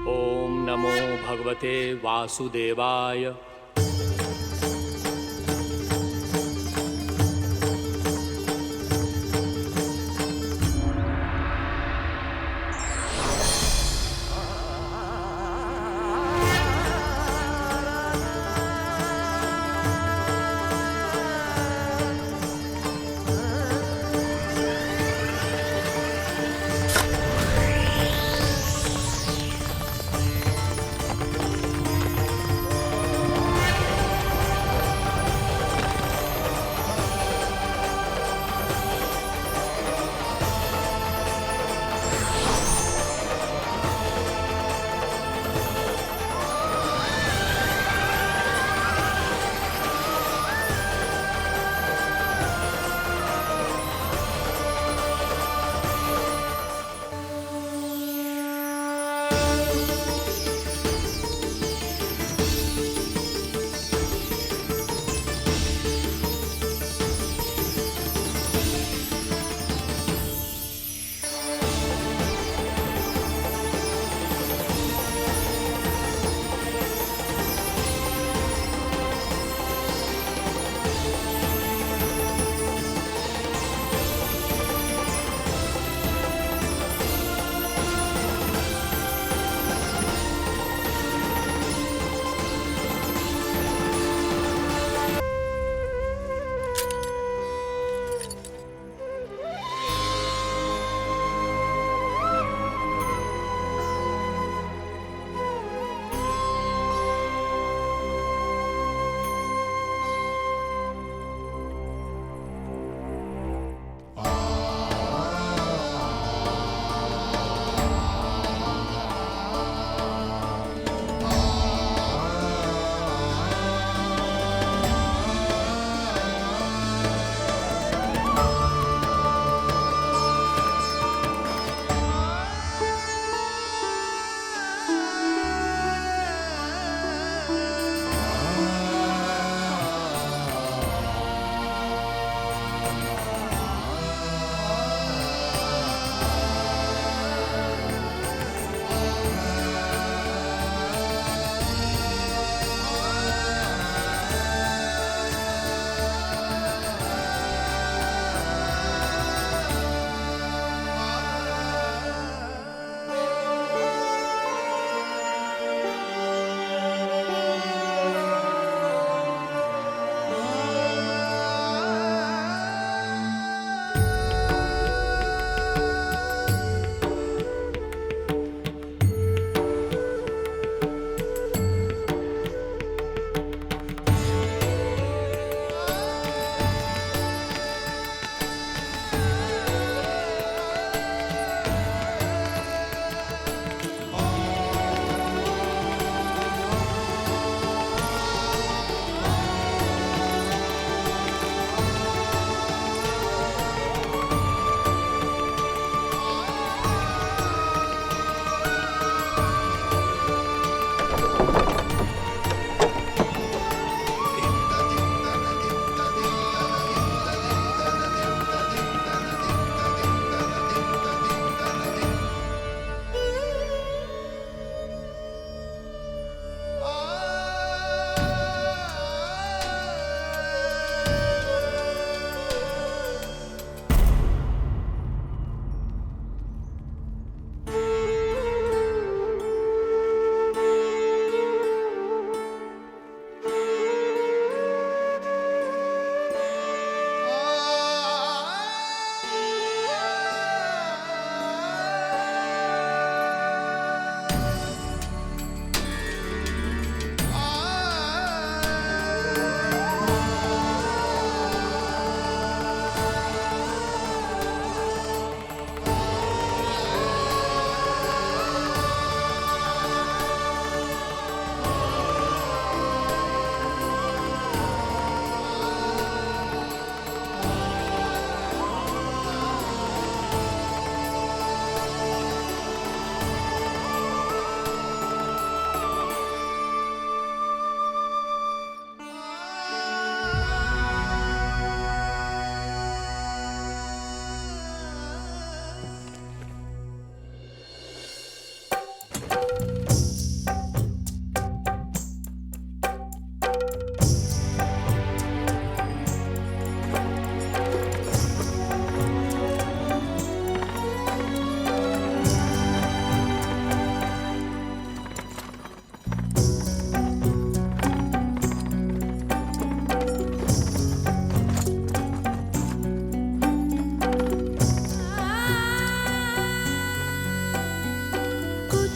ॐ नमो भगवते वासुदेवाय।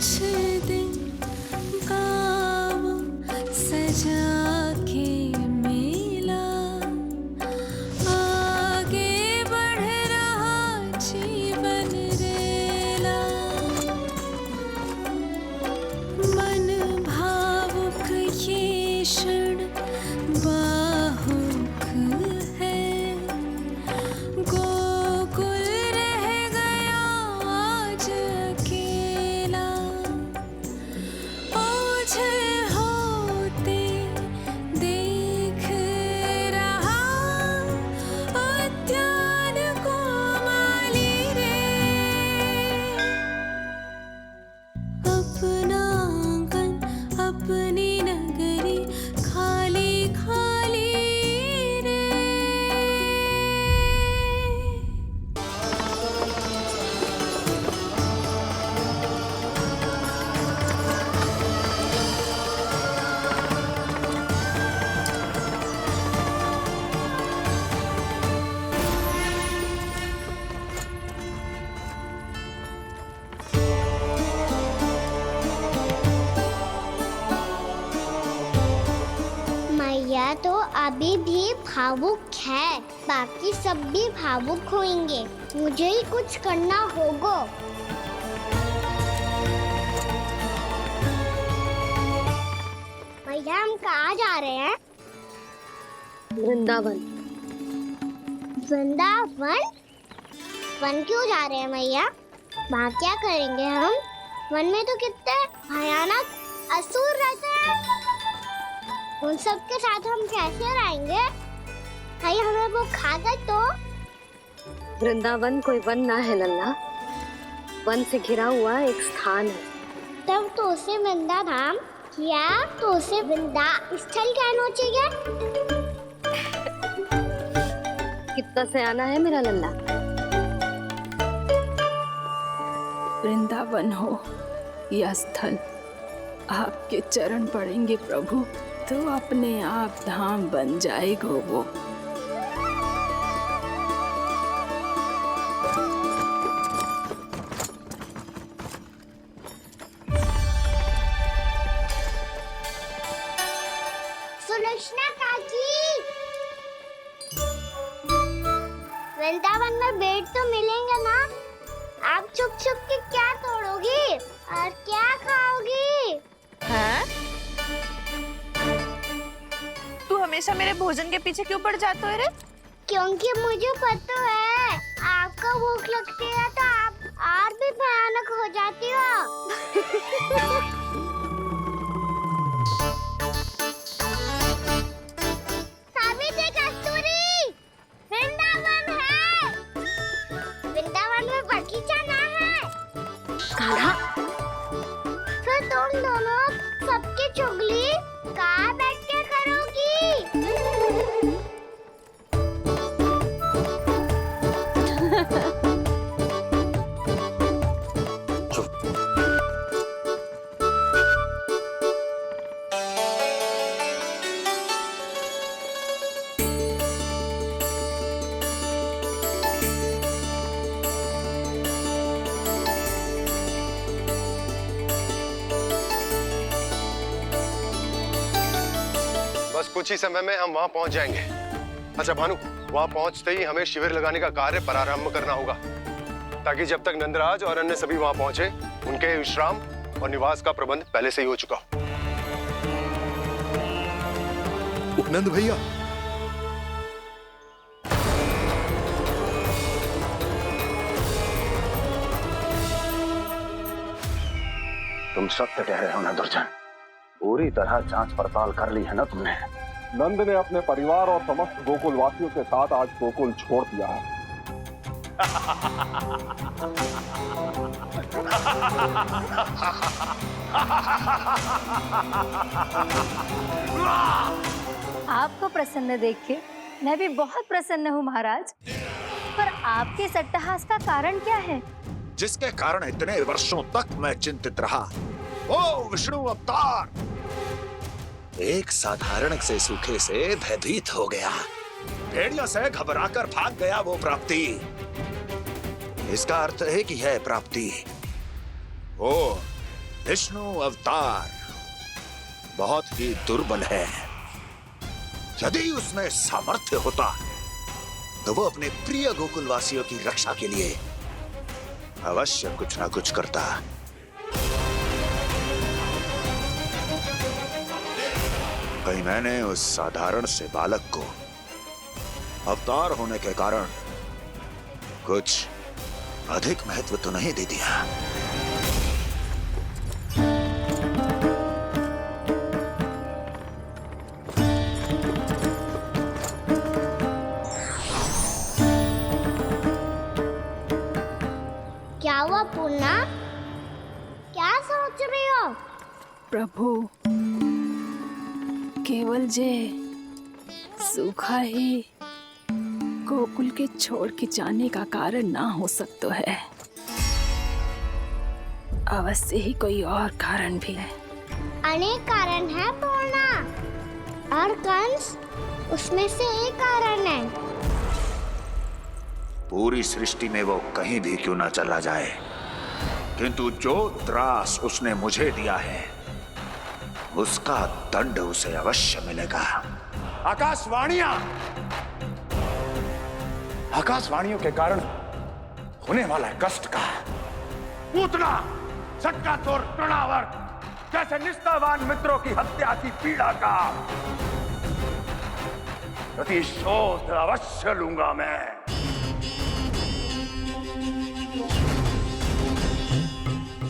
कुछ दिन गाँव सजा के मेला आगे बढ़ रहा जीवन रेला। मन भावुक ये क्षण बाहुक है, गोकुल रह गया आज अकेला। ओझल होते देख रहा उद्यान को माली रे। अपना आंगन अपनी नगरी खाली खाली रे। मैया तो अभी भी भावुक है, बाकी सब भी भावुक होंगे। मुझे ही कुछ करना होगा। भैया हम कहाँ जा रहे हैं? वृंदावन। वृंदावन? वन क्यों जा रहे हैं मैया? वहाँ क्या करेंगे हम? वन में तो कितने भयानक असुर रहते हैं। उन सब के साथ हम कैसे रहेंगे? भाई हमें वो खा गए तो? वृंदावन कोई वन ना है लल्ला, वन से घिरा हुआ एक स्थान है। तब तो उसे वृंदा धाम या तो उसे वृंदा स्थल कहना चाहिए। कितना से आना है मेरा लल्ला। वृंदावन हो या स्थल, आपके चरण पड़ेंगे प्रभु तो अपने आप धाम बन जाएगा वो। सुलक्षणा काकी, वृंदावन में बेट तो मिलेंगे ना? आप छुप छुप के क्या तोड़ोगी और क्या खाओगी? हाँ? तू हमेशा मेरे भोजन के पीछे क्यों पड़ जाता है रे? क्योंकि मुझे पता है आपको भूख लगती है तो आप और भी भयानक हो जाती हो। सावित्री, कस्तूरी, वृंदावन है। वृंदावन में बगीचा ना है। कान्हा, फिर तुम दोनों सबकी चुगली कहाँ बैठ के करोगी? बस कुछ ही समय में हम वहां पहुंच जाएंगे। अच्छा भानु, वहां पहुंचते ही हमें शिविर लगाने का कार्य प्रारंभ करना होगा, ताकि जब तक नंदराज और अन्य सभी वहां पहुंचे उनके विश्राम और निवास का प्रबंध पहले से ही हो चुका हो। उपनंद भैया, तुम सत्य कह रहे हो ना दुर्जन, पूरी तरह जांच पड़ताल कर ली है ना तुमने? नंद ने अपने परिवार और समस्त गोकुल वासियों के साथ आज गोकुल छोड़ दिया है। आपको प्रसन्न देख के मैं भी बहुत प्रसन्न हूँ महाराज, पर आपके इस अट्टहास का कारण क्या है? जिसके कारण इतने वर्षों तक मैं चिंतित रहा, ओ विष्णु अवतार, एक साधारण से सूखे से भयभीत हो गया, भेड़ियों से घबराकर भाग गया वो प्राप्ति। इसका अर्थ है कि है प्राप्ति वो विष्णु अवतार बहुत ही दुर्बल है। यदि उसमें सामर्थ्य होता तो वो अपने प्रिय गोकुलवासियों की रक्षा के लिए अवश्य कुछ ना कुछ करता। कहीं मैंने उस साधारण से बालक को अवतार होने के कारण कुछ अधिक महत्व तो नहीं दे दिया। क्या हुआ पूर्णा? क्या सोच रही हो? प्रभु, केवल जे सूखा ही गोकुल के छोड़ के जाने का कारण ना हो सकता है। अवश्य ही कोई और कारण भी है। अनेक कारण है पूर्णा, और कंस उसमें से एक कारण है। पूरी सृष्टि में वो कहीं भी क्यों ना चला जाए, किंतु जो त्रास उसने मुझे दिया है उसका दंड उसे अवश्य मिलेगा। आकाशवाणियों के कारण होने वाला कष्ट का पूतना सटका तोड़ तृणावर जैसे निष्ठावान मित्रों की हत्या की पीड़ा का प्रतिशोध अवश्य लूंगा मैं।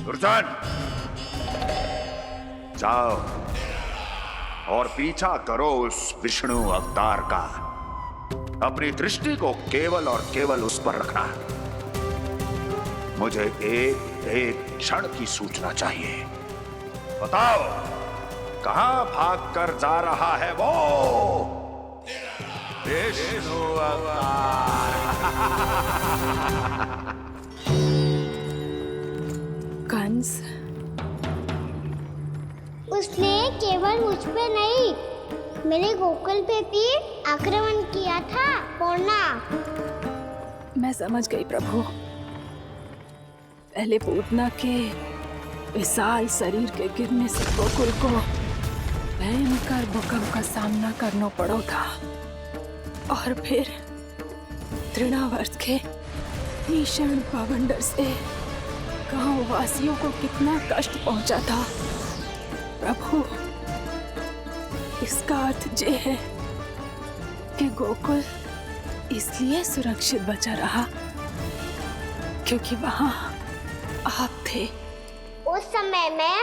दुर्जन, जाओ और पीछा करो उस विष्णु अवतार का। अपनी दृष्टि को केवल और केवल उस पर रखना। मुझे एक एक क्षण की सूचना चाहिए। बताओ, कहां भागकर जा रहा है वो विष्णु अवतार? कंस, उसने केवल मुझ पे नहीं, मेरे गोकुल पे भी आक्रमण किया था पूर्णा। मैं समझ गई प्रभु। पहले पूतना के विशाल शरीर के गिरने से गोकुल को भयंकर भूकंप का सामना करना पड़ा था, और फिर तृणावर्त के भीषण पावंडर से गांव वासियों को कितना कष्ट पहुंचा था। प्रभु, इसका अर्थ ये है कि गोकुल इसलिए सुरक्षित बचा रहा क्योंकि वहां आप थे। उस समय मैं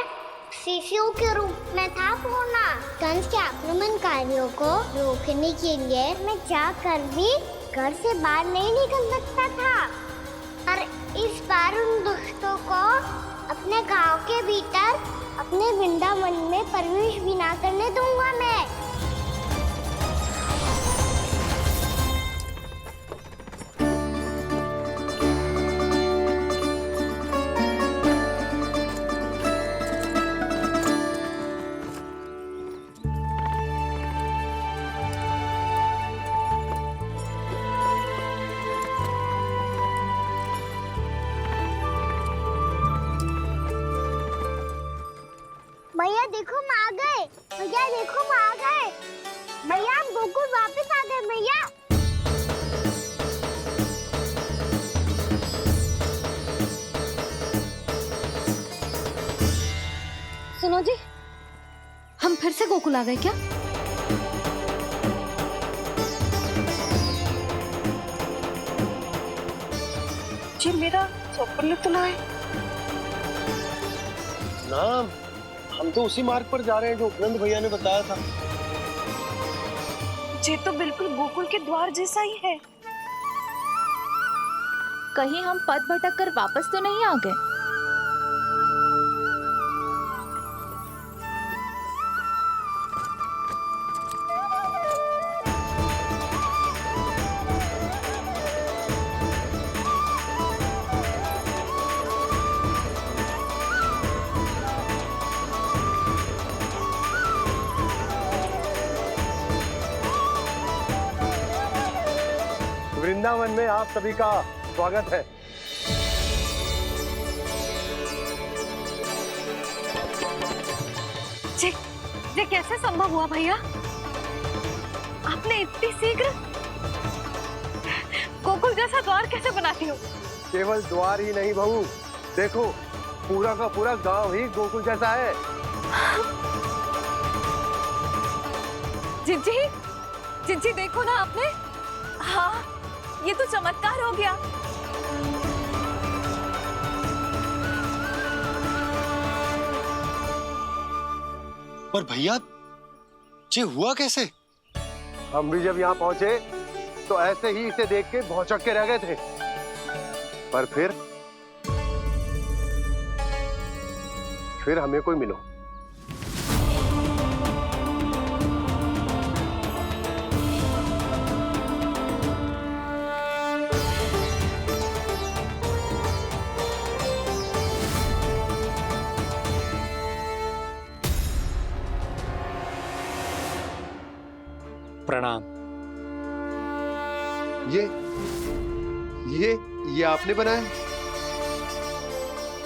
शिशु के रूप में था पूर्णा। कंस के आक्रमणकारियों को रोकने के लिए मैं जाकर भी घर से बाहर नहीं निकल सकता था, और इस बार उन दुष्टों को अपने गांव के भीतर अपने वृंदावन में प्रवेश भी ना करने दूंगा मैं। भैया देखो हम आ गए, भैया देखो हम आ गए, भैया हम गोकुल वापस आ गए भैया। सुनो जी, हम फिर से गोकुल आ गए क्या? जी मेरा स्वप्न तो ना है। ना, हम तो उसी मार्ग पर जा रहे हैं जो उपनंद भैया ने बताया था। ये तो बिल्कुल गोकुल के द्वार जैसा ही है। कहीं हम पथ भटक कर वापस तो नहीं आ गए? वृंदावन में आप सभी का स्वागत है। ये कैसे संभव हुआ भैया? आपने इतनी शीघ्र गोकुल जैसा द्वार कैसे बनाती हो? केवल द्वार ही नहीं बहू, देखो पूरा का पूरा गांव ही गोकुल जैसा है। जिज्जी, जिज्जी देखो ना आपने। हाँ, ये तो चमत्कार हो गया। पर भैया ये हुआ कैसे? हम भी जब यहाँ पहुंचे तो ऐसे ही इसे देख के भौचक के रह गए थे, पर फिर हमें कोई मिलो। प्रणाम। ये आपने बनाया?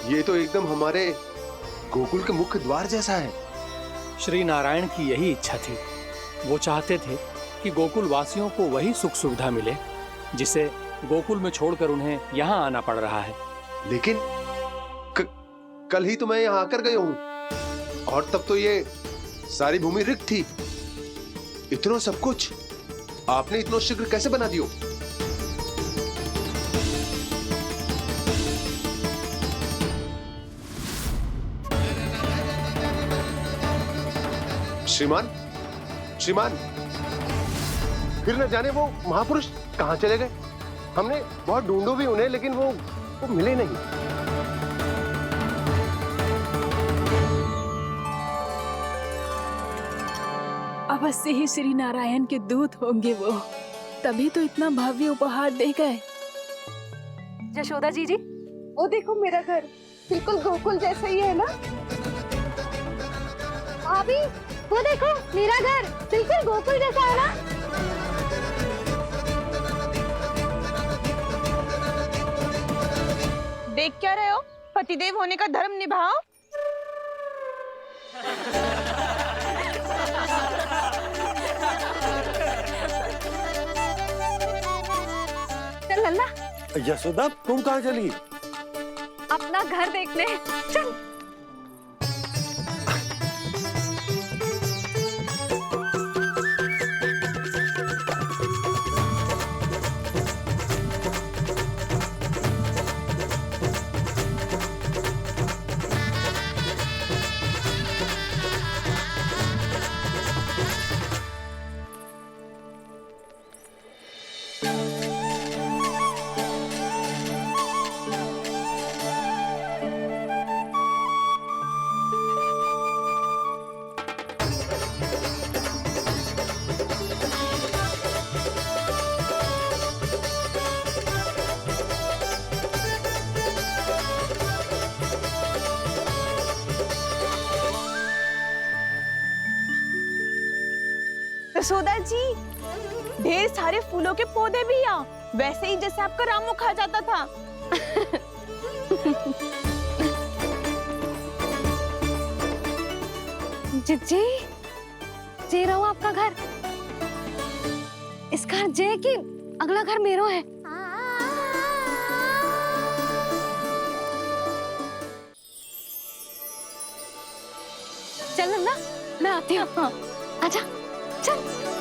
ये तो एकदम हमारे गोकुल के मुख्य द्वार जैसा है। श्री नारायण की यही इच्छा थी। वो चाहते थे कि गोकुल वासियों को वही सुख सुविधा मिले जिसे गोकुल में छोड़कर उन्हें यहाँ आना पड़ रहा है। लेकिन कल ही तो मैं यहाँ आकर गया हूँ और तब तो ये सारी भूमि रिक्त थी। इतना सब कुछ आपने इतना शीघ्र कैसे बना दियो? श्रीमान, फिर न जाने वो महापुरुष कहां चले गए। हमने बहुत ढूंढो भी उन्हें, लेकिन वो मिले नहीं। अवश्य ही श्री नारायण के दूत होंगे वो, तभी तो इतना भव्य उपहार दे गए। यशोदा जी, वो देखो मेरा घर बिल्कुल गोकुल जैसा ही है ना। भाभी वो देखो मेरा घर बिल्कुल गोकुल जैसा है ना। देख क्या रहे हो? पतिदेव होने का धर्म निभाओ। चल लल्ला, यशोदा तुम कहाँ चली? अपना घर देखने चल। यशोदा जी, ढेर सारे फूलों के पौधे भी यहाँ, वैसे ही जैसे आपका रामू खा जाता था। जिज्जी, जे रहो आपका घर। इस घर जे की अगला घर मेरो है। चल ना, मैं आती हूँ। आजा, चल।